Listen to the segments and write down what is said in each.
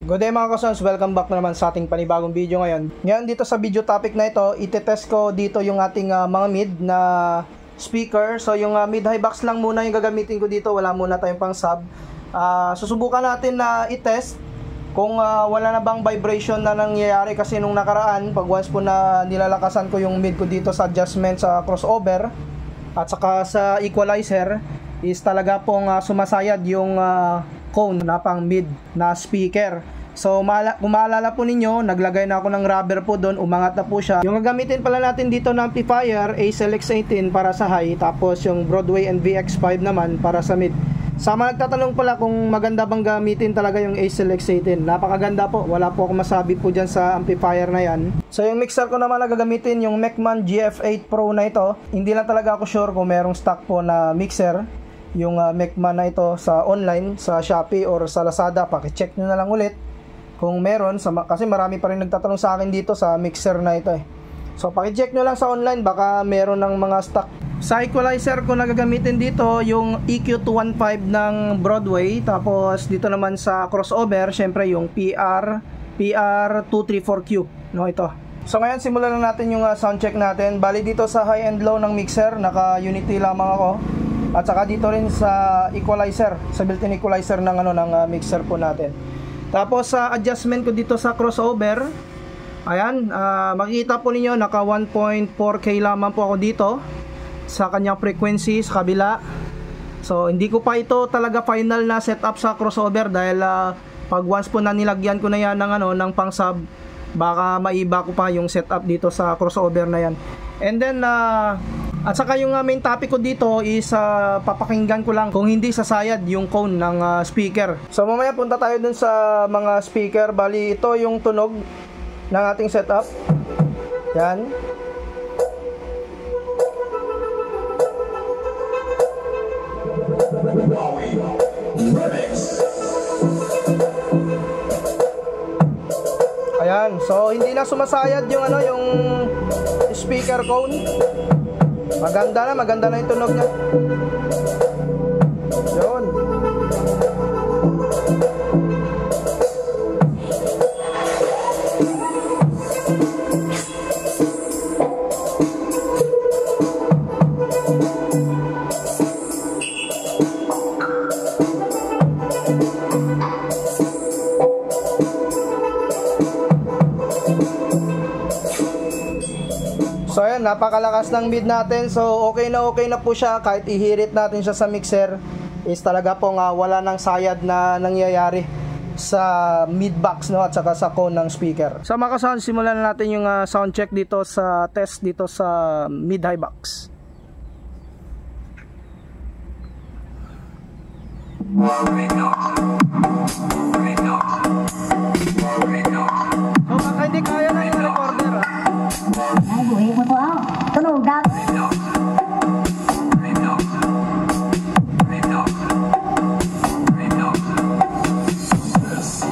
Good day mga kasons, welcome back na naman sa ating panibagong video ngayon. Ngayon dito sa video topic na ito, itetest ko dito yung ating mga mid na speaker. So yung mid-high box lang muna yung gagamitin ko dito, wala muna tayong pang sub. Susubukan natin na itest kung wala na bang vibration na nangyayari, kasi nung nakaraan, pag once po na nilalakasan ko yung mid ko dito sa adjustment sa crossover at saka sa equalizer, is talaga pong sumasayad yung cone na pang mid na speaker. So kung maalala po ninyo, naglagay na ako ng rubber po doon, umangat na po siya. Yung gagamitin pala natin dito na amplifier, ACL-X18 para sa high, tapos yung Broadway and VX5 naman para sa mid. Sama nagtatanong pala kung maganda bang gamitin talaga yung ACL-X18. Napakaganda po, wala po ako masabi po dyan sa amplifier na yan. So yung mixer ko naman na gagamitin, yung Mecman GF8 Pro na ito. Hindi lang talaga ako sure kung merong stock po na mixer yung Mecman na ito sa online, sa Shopee or sa Lazada. Paki-check nyo na lang ulit kung meron, kasi marami pa rin nagtatanong sa akin dito sa mixer na ito eh. So paki-check nyo lang sa online, baka meron ng mga stock. Sa equalizer ko na gagamitin dito yung EQ215 ng Broadway, tapos dito naman sa crossover syempre yung PR234Q, no, ito. So ngayon simulan na natin yung sound check natin. Bali dito sa high and low ng mixer, naka unity lamang ako. At saka dito rin sa equalizer, sa built-in equalizer ng ng mixer po natin. Tapos sa adjustment ko dito sa crossover, ayan, makikita po ninyo naka 1.4K lamang po ako dito sa kanyang frequency sa kabila. So hindi ko pa ito talaga final na setup sa crossover, dahil pag once po na nilagyan ko na yan ng ng pang sub, baka maiba ko pa yung setup dito sa crossover na yan. And then at saka yung main topic ko dito is papakinggan ko lang kung hindi sasayad yung cone ng speaker. So mamaya punta tayo dun sa mga speaker. Bali ito yung tunog ng ating setup. Yan. Ayan, so hindi na sumasayad yung yung speaker cone. Maganda na yung tunog niya. Yun. So ayan, napakalakas ng mid natin. So okay na po siya. Kahit ihirit natin siya sa mixer, is talaga pong wala nang sayad na nangyayari sa mid box, no, at saka sa cone ng speaker. So mga ka-sound, simulan na natin yung sound check dito sa test dito sa mid high box. So baka hindi kaya na yung recorder Ay, buhay mo to tunog daw.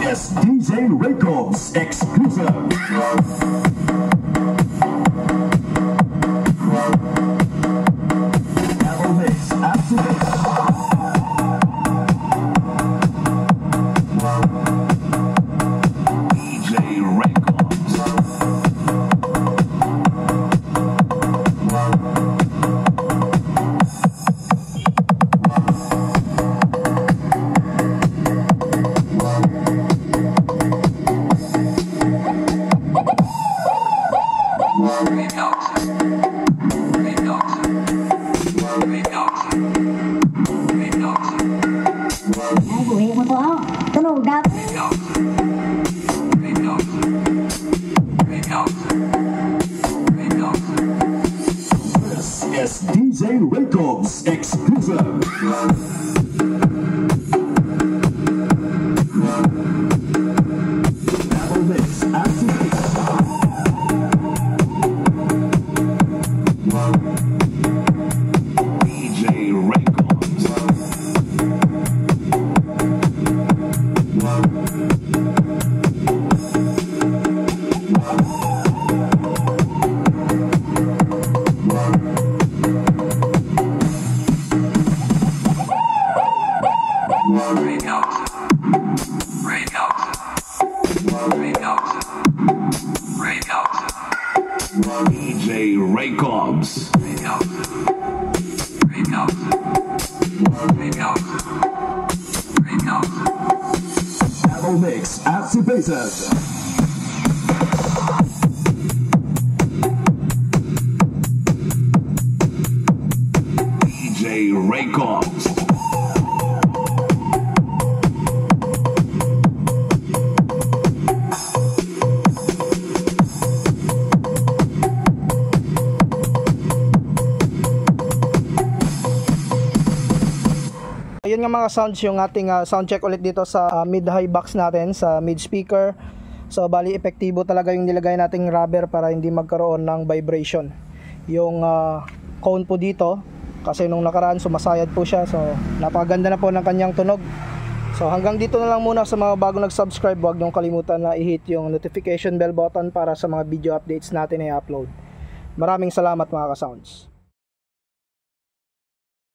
This is DJ Records exclusive. Double mix after this. DJ Records. Ay, buhay mo to tunog daw. This is DJ Records exclusive. Double mix after this. DJ Records. DJ Raycobs. Battle Mix activated. DJ Raycobs. Ayun nga mga sounds yung ating sound check ulit dito sa mid-high box natin sa mid speaker. So bali epektibo talaga yung nilagay nating rubber para hindi magkaroon ng vibration. Yung cone po dito kasi nung nakaraan sumasayad po siya. So napakaganda na po ng kanyang tunog. So hanggang dito na lang muna sa mga bago nag-subscribe. Huwag niyong kalimutan na i-hit yung notification bell button para sa mga video updates natin na i-upload. Maraming salamat mga ka-sounds.